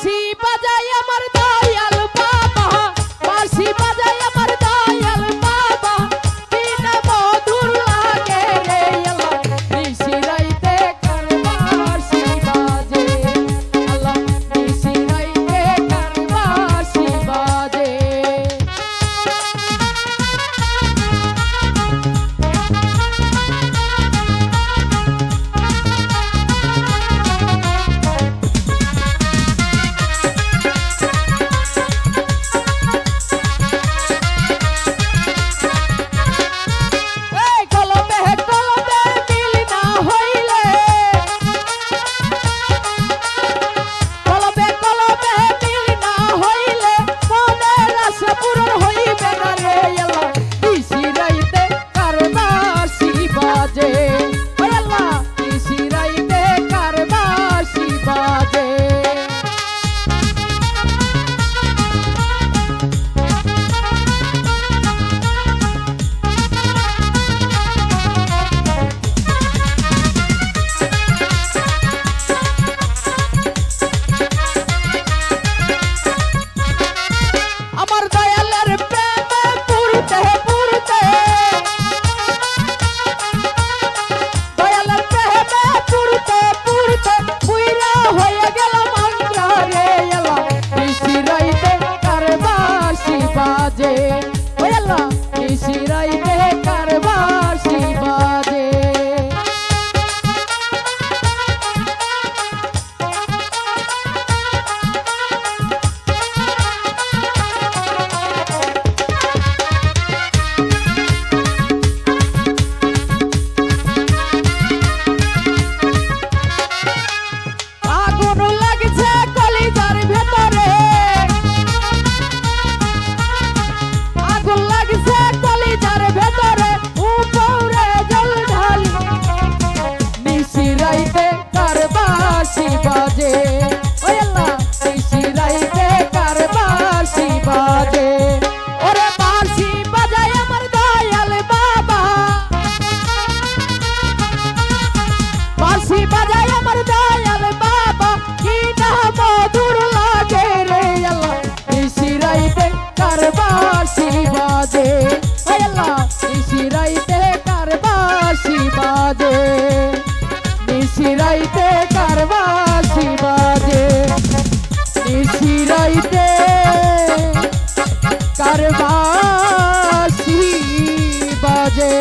বাঁশি বাজাই আমার দয়াল বাবা, বাঁশি বাজাই আমার দয়াল বাবা, কি না মধুর লাগে রে আল্লাহ, নিশি রাইতে কার বাঁশি বাজে, আল্লাহ নিশি রাইতে কার বাঁশি বাজে। নিশিরাইতে কার বাঁশি বাজে, নিশিরাইতে কার বাঁশি বাজে।